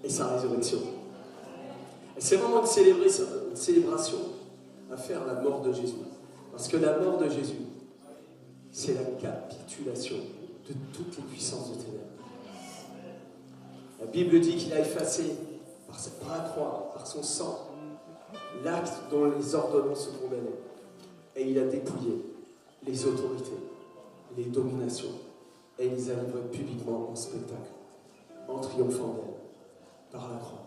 et sa résurrection. Et c'est vraiment une célébration à faire la mort de Jésus. Parce que la mort de Jésus, c'est la capitulation de toutes les puissances de ténèbres. La Bible dit qu'il a effacé par la croix, par son sang, l'acte dont les ordonnances se condamnaient. Et il a dépouillé les autorités, les dominations, et il les a livrées publiquement en spectacle, en triomphant d'elle, par la croix.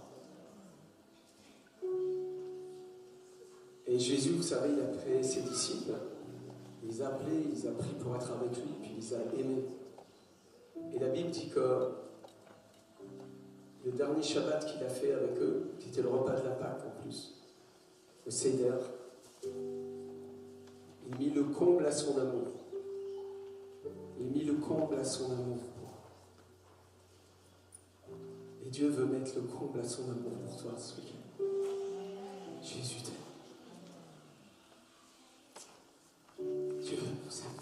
Et Jésus, vous savez, il a créé ses disciples, il les a appelés, il les a pris pour être avec lui, puis il les a aimés. Et la Bible dit que le dernier Shabbat qu'il a fait avec eux, qui était le repas de la Pâque en plus, le Seder, il mit le comble à son amour. Il mit le comble à son amour. Et Dieu veut mettre le comble à son amour pour toi ce week-end. Jésus t'aime. Dieu nous aime.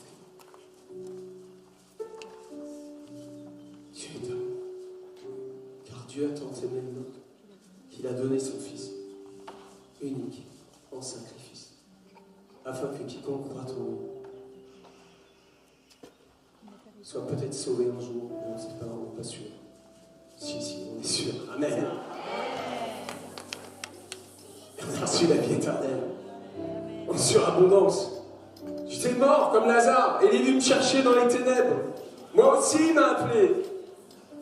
Dieu est amour. Car Dieu a tant aimé le monde qu'il a donné son Fils unique en sacrifice, afin que quiconque croit en lui soit peut-être sauvé un jour, mais on ne sait pas, on n'est pas sûr. Si, on est sûr. Amen. On a reçu la vie éternelle en surabondance. J'étais mort comme Lazare, et il est venu me chercher dans les ténèbres. Moi aussi, il m'a appelé.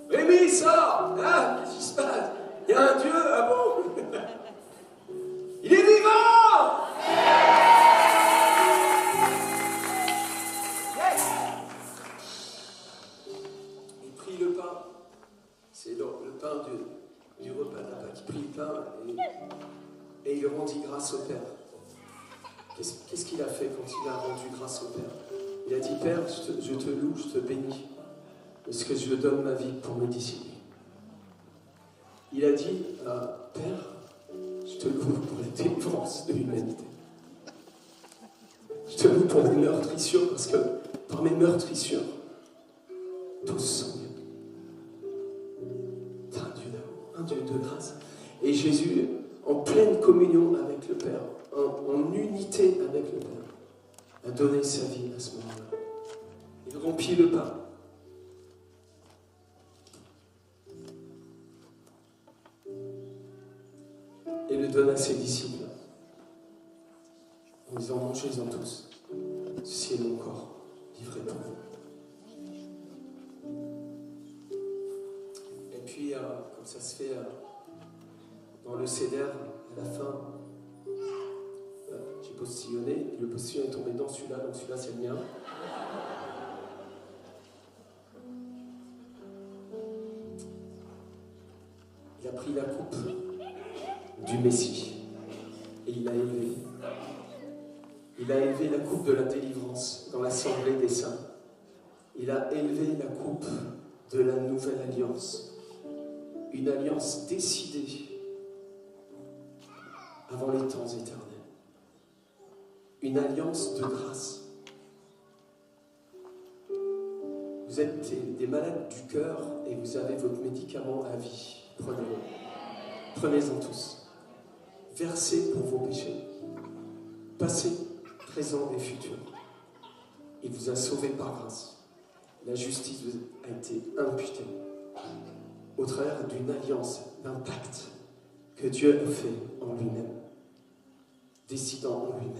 Rémi, sors! Ah, qu'est-ce qui se passe? Il y a un Dieu, ah bon? Il est vivant! Il prit le pain. C'est le pain du repas de la Pâque. Il prit le pain et il rendit grâce au Père. Qu'est-ce qu'il a fait quand il a rendu grâce au Père? Il a dit, Père, je te loue, je te bénis, parce que je donne ma vie pour mes disciples. Il a dit, Père, je te loue pour la délivrance de l'humanité. Je te loue pour mes meurtrissures, parce que par mes meurtrissures, tous sont mieux. T'es un Dieu d'amour, un Dieu de grâce. Et Jésus, en pleine communion avec le Père, en unité avec le Père, a donné sa vie à ce moment-là. Il rompit le pain. Et le donne à ses disciples, en disant, mangez-en tous. Ceci est mon corps, livré pour vous. Et puis, comme ça se fait dans le Seder, à la fin, j'ai postillonné, et le postillon est tombé dans celui-là, donc celui-là c'est le mien. Il a pris la coupe du Messie et il l'a élevée. Il a élevé la coupe de la délivrance dans l'assemblée des saints. Il a élevé la coupe de la nouvelle alliance. Une alliance décidée avant les temps éternels. Une alliance de grâce. Vous êtes des malades du cœur et vous avez votre médicament à vie. Prenez-le. Prenez-en tous. Versez pour vos péchés. Passé, présent et futur. Il vous a sauvé par grâce. La justice vous a été imputée au travers d'une alliance, d'un pacte que Dieu a fait en lui-même, décidant en lui-même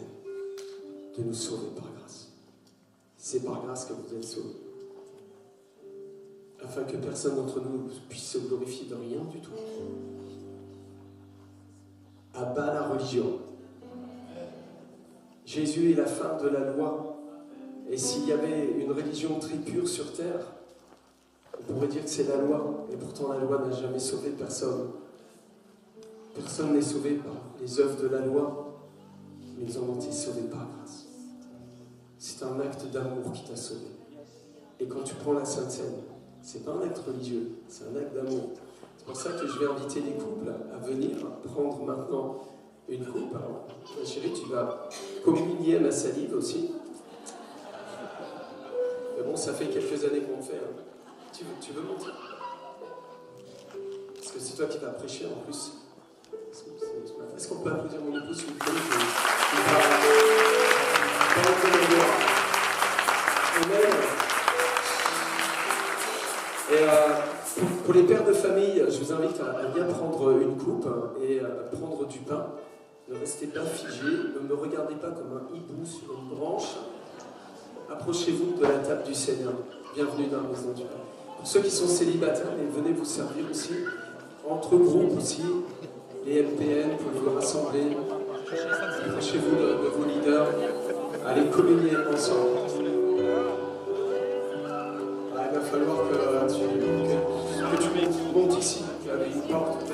de nous sauver par grâce. C'est par grâce que vous êtes sauvés. Afin que personne d'entre nous puisse se glorifier de rien du tout. À bas la religion. Jésus est la fin de la loi. Et s'il y avait une religion très pure sur terre, on pourrait dire que c'est la loi. Et pourtant la loi n'a jamais sauvé personne. Personne n'est sauvé par les œuvres de la loi, mais ils ont été sauvés par grâce. C'est un acte d'amour qui t'a sauvé. Et quand tu prends la Sainte Seine, c'est pas un acte religieux, c'est un acte d'amour. C'est pour ça que je vais inviter les couples à venir prendre maintenant une coupe. Alors, ma chérie, tu vas communier ma salive aussi. Mais bon, ça fait quelques années qu'on le fait. Hein. Tu veux monter? Parce que c'est toi qui vas prêcher en plus. Est-ce qu'on peut applaudir mon épouse, s'il vous plaît? Amen. Et pour les pères de famille, je vous invite à bien prendre une coupe et à prendre du pain. Ne restez pas figés, ne me regardez pas comme un hibou sur une branche. Approchez-vous de la table du Seigneur. Bienvenue dans la maison du Père. Pour ceux qui sont célibataires, venez vous servir aussi. Entre groupes aussi, les MPN, vous pouvez vous rassembler. Approchez-vous de vos leaders. Allez communier ensemble. Il va falloir que tu montes ici, avec une porte.